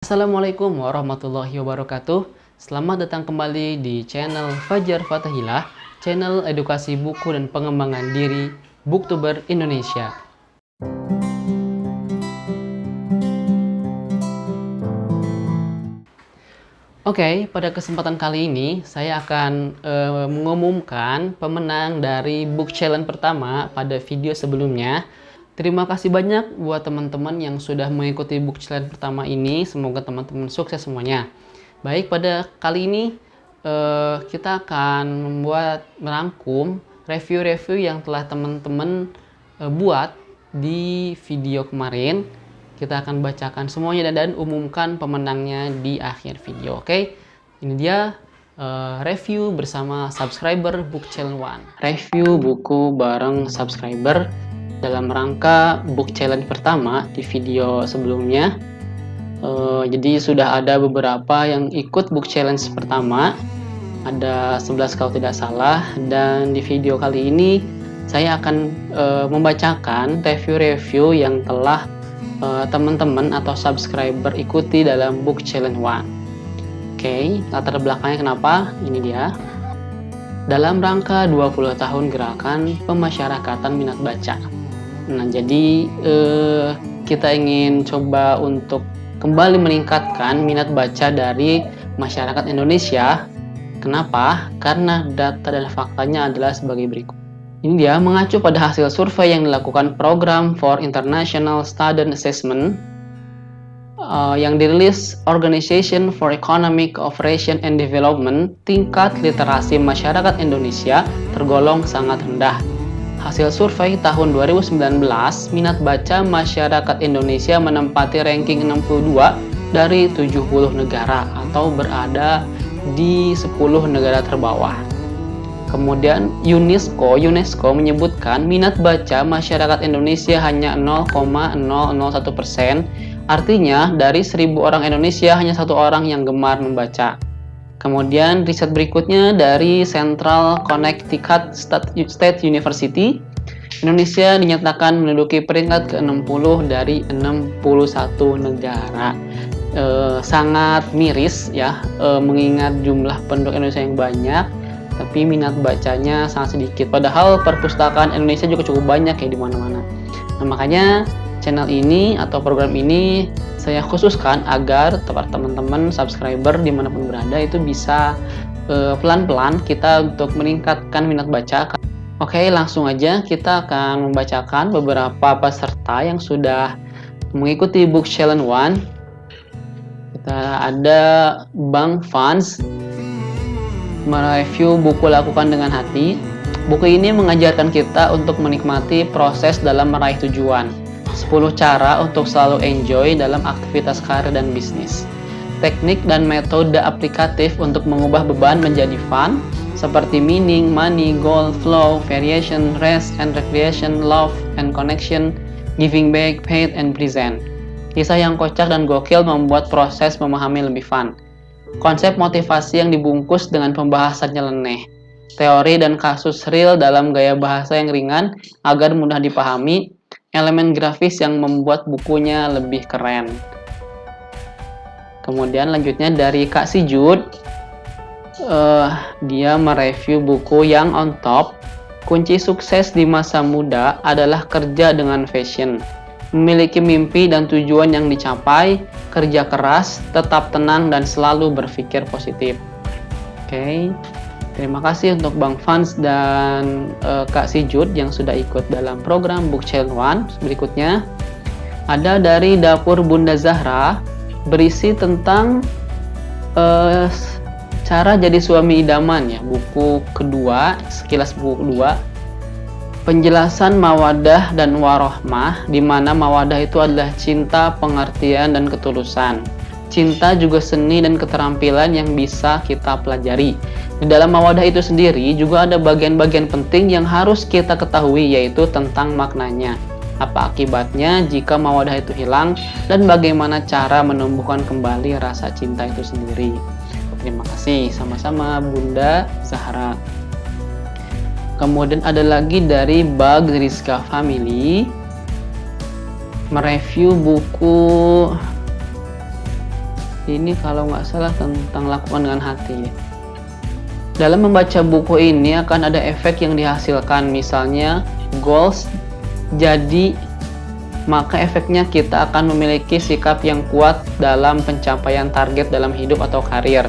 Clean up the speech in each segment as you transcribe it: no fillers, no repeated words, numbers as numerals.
Assalamualaikum warahmatullahi wabarakatuh. Selamat datang kembali di channel Fajar Fathilah, channel edukasi buku dan pengembangan diri Booktuber Indonesia. Oke, pada kesempatan kali ini saya akan mengumumkan pemenang dari book challenge pertama pada video sebelumnya. Terima kasih banyak buat teman-teman yang sudah mengikuti book challenge pertama ini. Semoga teman-teman sukses semuanya. Baik, pada kali ini kita akan merangkum review-review yang telah teman-teman buat di video kemarin. Kita akan bacakan semuanya dan umumkan pemenangnya di akhir video. Oke, ini dia review bersama subscriber book challenge 1. Review buku bareng subscriber dalam rangka book challenge pertama di video sebelumnya. Jadi sudah ada beberapa yang ikut book challenge pertama, ada 11 kalau tidak salah, dan di video kali ini saya akan membacakan review-review yang telah teman-teman atau subscriber ikuti dalam book challenge 1. Oke, latar belakangnya kenapa? Ini dia. Dalam rangka 20 tahun gerakan pemasyarakatan minat baca. Nah, jadi kita ingin coba untuk kembali meningkatkan minat baca dari masyarakat Indonesia. Kenapa? Karena data dan faktanya adalah sebagai berikut. Ini dia, mengacu pada hasil survei yang dilakukan Program for International Student Assessment yang dirilis Organization for Economic Cooperation and Development, tingkat literasi masyarakat Indonesia tergolong sangat rendah. Hasil survei tahun 2019, minat baca masyarakat Indonesia menempati ranking 62 dari 70 negara atau berada di 10 negara terbawah. Kemudian UNESCO menyebutkan minat baca masyarakat Indonesia hanya 0,001%, artinya dari 1000 orang Indonesia hanya 1 orang yang gemar membaca. Kemudian riset berikutnya dari Central Connecticut State University, Indonesia dinyatakan menduduki peringkat ke-60 dari 61 negara. Sangat miris ya, mengingat jumlah penduduk Indonesia yang banyak, tapi minat bacanya sangat sedikit. Padahal perpustakaan Indonesia juga cukup banyak ya di mana-mana. Nah, makanya channel ini atau program ini saya khususkan agar teman-teman subscriber dimanapun berada itu bisa pelan-pelan kita untuk meningkatkan minat baca. Oke, langsung aja kita akan membacakan beberapa peserta yang sudah mengikuti book challenge 1. Kita ada Bang Fans mereview buku Lakukan Dengan Hati. Buku ini mengajarkan kita untuk menikmati proses dalam meraih tujuan. 10 cara untuk selalu enjoy dalam aktivitas karir dan bisnis. Teknik dan metode aplikatif untuk mengubah beban menjadi fun, seperti meaning, money, goal, flow, variation, rest and recreation, love and connection, giving back, paid and present. Kisah yang kocak dan gokil membuat proses memahami lebih fun. Konsep motivasi yang dibungkus dengan pembahasan nyeleneh. Teori dan kasus real dalam gaya bahasa yang ringan agar mudah dipahami. Elemen grafis yang membuat bukunya lebih keren. Kemudian lanjutnya dari Kak Si Jud, dia mereview buku Yang on Top. Kunci sukses di masa muda adalah kerja dengan passion, memiliki mimpi dan tujuan yang dicapai, kerja keras, tetap tenang dan selalu berpikir positif. Oke. Terima kasih untuk Bang Fans dan Kak Si Jud yang sudah ikut dalam program book challenge 1. Berikutnya ada dari Dapur Bunda Zahra, berisi tentang cara jadi suami idaman ya, buku kedua, sekilas buku kedua. Penjelasan mawadah dan warohmah, di mana mawadah itu adalah cinta, pengertian dan ketulusan. Cinta juga seni dan keterampilan yang bisa kita pelajari. Di dalam mawadah itu sendiri juga ada bagian-bagian penting yang harus kita ketahui, yaitu tentang maknanya. Apa akibatnya jika mawadah itu hilang dan bagaimana cara menumbuhkan kembali rasa cinta itu sendiri. Terima kasih, sama-sama Bunda Zahra. Kemudian ada lagi dari Bag Rizka Family, mereview buku Ini kalau nggak salah tentang lakukan dengan hati. Dalam membaca buku ini akan ada efek yang dihasilkan, misalnya goals jadi, maka efeknya kita akan memiliki sikap yang kuat dalam pencapaian target dalam hidup atau karir.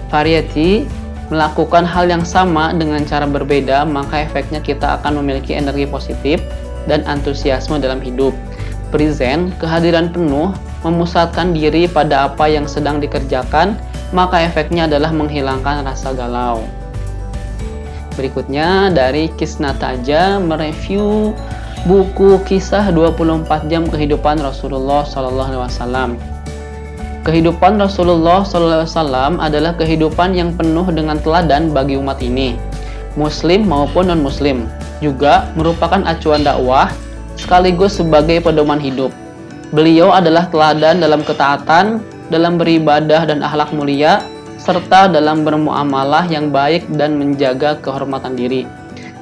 Variety, melakukan hal yang sama dengan cara berbeda, maka efeknya kita akan memiliki energi positif dan antusiasme dalam hidup. Present, kehadiran penuh, memusatkan diri pada apa yang sedang dikerjakan, maka efeknya adalah menghilangkan rasa galau. Berikutnya dari Kisnata Aja mereview buku Kisah 24 Jam Kehidupan Rasulullah SAW. Kehidupan Rasulullah SAW adalah kehidupan yang penuh dengan teladan bagi umat ini, Muslim maupun non-Muslim. Juga merupakan acuan dakwah sekaligus sebagai pedoman hidup. Beliau adalah teladan dalam ketaatan, dalam beribadah dan akhlak mulia, serta dalam bermuamalah yang baik dan menjaga kehormatan diri.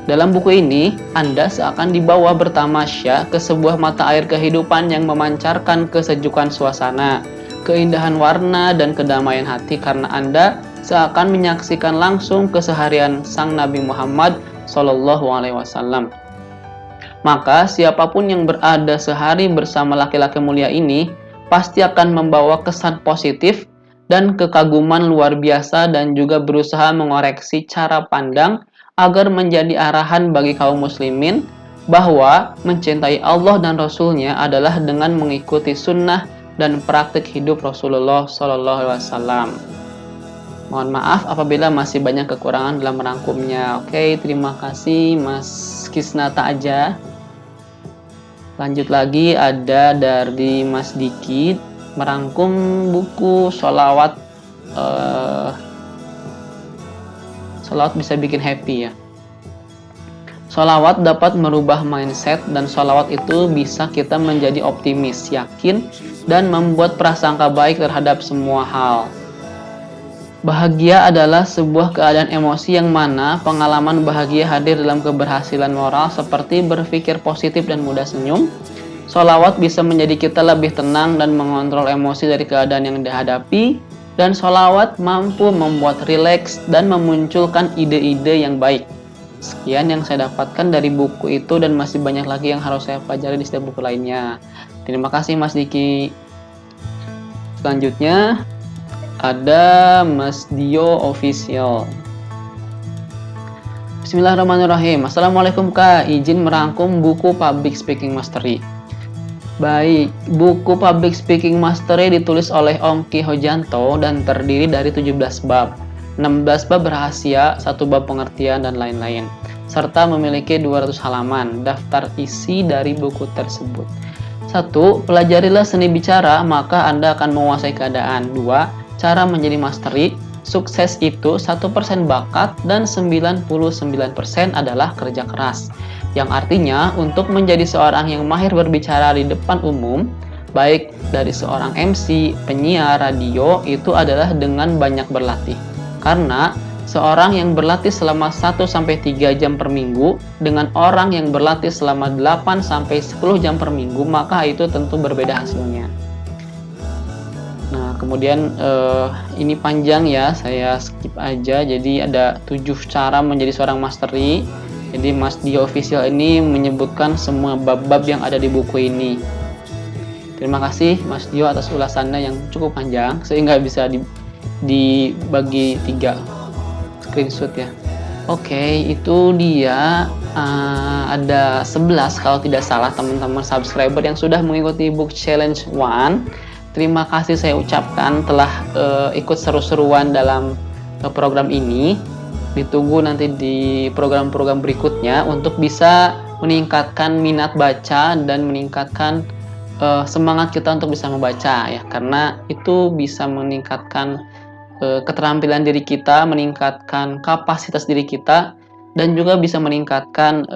Dalam buku ini, Anda seakan dibawa bertamasya ke sebuah mata air kehidupan yang memancarkan kesejukan suasana, keindahan warna, dan kedamaian hati karena Anda seakan menyaksikan langsung keseharian Sang Nabi Muhammad SAW. Maka siapapun yang berada sehari bersama laki-laki mulia ini pasti akan membawa kesan positif dan kekaguman luar biasa dan juga berusaha mengoreksi cara pandang agar menjadi arahan bagi kaum muslimin bahwa mencintai Allah dan Rasul-Nya adalah dengan mengikuti sunnah dan praktik hidup Rasulullah SAW. Mohon maaf apabila masih banyak kekurangan dalam merangkumnya. Oke, terima kasih Mas Kisnata Aja. Lanjut lagi ada dari Mas Diki merangkum buku sholawat. Sholawat bisa bikin happy ya. Sholawat dapat merubah mindset dan sholawat itu bisa kita menjadi optimis, yakin, dan membuat prasangka baik terhadap semua hal. Bahagia adalah sebuah keadaan emosi yang mana pengalaman bahagia hadir dalam keberhasilan moral seperti berpikir positif dan mudah senyum. Sholawat bisa menjadi kita lebih tenang dan mengontrol emosi dari keadaan yang dihadapi. Dan sholawat mampu membuat rileks dan memunculkan ide-ide yang baik. Sekian yang saya dapatkan dari buku itu dan masih banyak lagi yang harus saya pelajari di setiap buku lainnya. Terima kasih Mas Diki. Selanjutnya ada Mas Dio Official. Bismillahirrahmanirrahim. Assalamualaikum Kak, izin merangkum buku Public Speaking Mastery. Baik, buku Public Speaking Mastery ditulis oleh Ongki Hojanto dan terdiri dari 17 bab. 16 bab rahasia, 1 bab pengertian, dan lain-lain. Serta memiliki 200 halaman. Daftar isi dari buku tersebut. 1. Pelajarilah seni bicara, maka Anda akan menguasai keadaan. 2. Cara menjadi mastery, sukses itu 1% bakat dan 99% adalah kerja keras. Yang artinya untuk menjadi seorang yang mahir berbicara di depan umum, baik dari seorang MC, penyiar radio, itu adalah dengan banyak berlatih. Karena seorang yang berlatih selama 1-3 jam per minggu dengan orang yang berlatih selama 8-10 jam per minggu, maka itu tentu berbeda hasilnya. Nah, kemudian ini panjang ya, saya skip aja. Jadi ada 7 cara menjadi seorang mastery. Jadi Mas Dio Official ini menyebutkan semua bab-bab yang ada di buku ini. Terima kasih Mas Dio atas ulasannya yang cukup panjang sehingga bisa dibagi 3 screenshot ya. Oke, itu dia ada 11 kalau tidak salah teman-teman subscriber yang sudah mengikuti book challenge 1. Terima kasih saya ucapkan telah ikut seru-seruan dalam program ini. Ditunggu nanti di program-program berikutnya untuk bisa meningkatkan minat baca dan meningkatkan semangat kita untuk bisa membaca ya, karena itu bisa meningkatkan keterampilan diri kita, meningkatkan kapasitas diri kita, dan juga bisa meningkatkan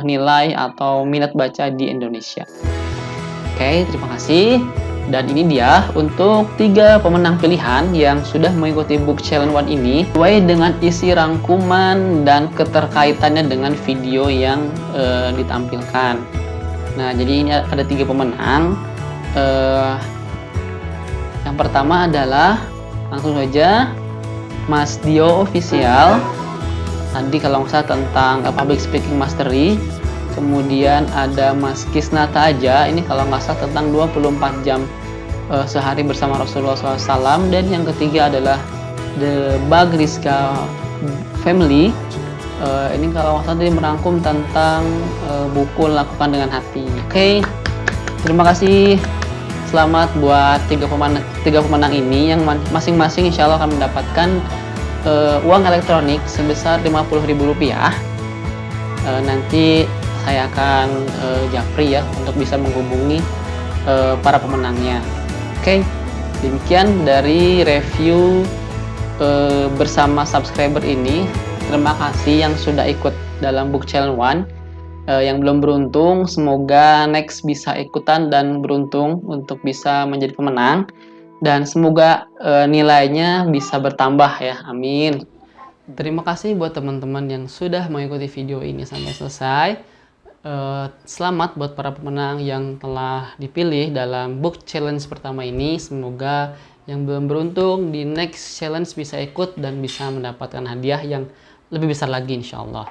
nilai atau minat baca di Indonesia. Oke, terima kasih. Dan ini dia untuk 3 pemenang pilihan yang sudah mengikuti book challenge 1 ini sesuai dengan isi rangkuman dan keterkaitannya dengan video yang ditampilkan. Nah, jadi ini ada 3 pemenang. Yang pertama adalah Langsung saja, Mas Dio Official. Tadi kalau nggak salah tentang Public Speaking Mastery. Kemudian ada Mas Kisnata aja, ini kalau nggak salah tentang 24 jam sehari bersama Rasulullah SAW. Dan yang ketiga adalah The Bagriska Family. Ini kalau nggak salah tadi merangkum tentang buku Lakukan Dengan Hati. Oke, terima kasih. Selamat buat tiga pemenang ini, yang masing-masing insya Allah akan mendapatkan uang elektronik sebesar Rp50.000. Nanti saya akan japri ya untuk bisa menghubungi para pemenangnya. Oke, demikian dari review bersama subscriber ini. Terima kasih yang sudah ikut dalam Book Challenge 1. Yang belum beruntung, semoga next bisa ikutan dan beruntung untuk bisa menjadi pemenang. Dan semoga nilainya bisa bertambah ya, amin. Terima kasih buat teman-teman yang sudah mengikuti video ini sampai selesai. Selamat buat para pemenang yang telah dipilih dalam Book Challenge pertama ini. Semoga yang belum beruntung di next challenge bisa ikut dan bisa mendapatkan hadiah yang lebih besar lagi insya Allah.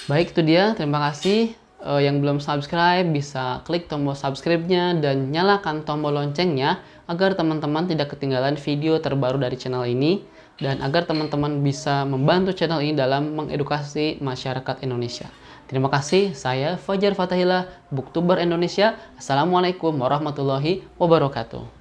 Baik, itu dia. Terima kasih. Yang belum subscribe bisa klik tombol subscribe-nya dan nyalakan tombol loncengnya agar teman-teman tidak ketinggalan video terbaru dari channel ini dan agar teman-teman bisa membantu channel ini dalam mengedukasi masyarakat Indonesia. Terima kasih. Saya Fajar Fatahillah, Booktuber Indonesia. Assalamualaikum warahmatullahi wabarakatuh.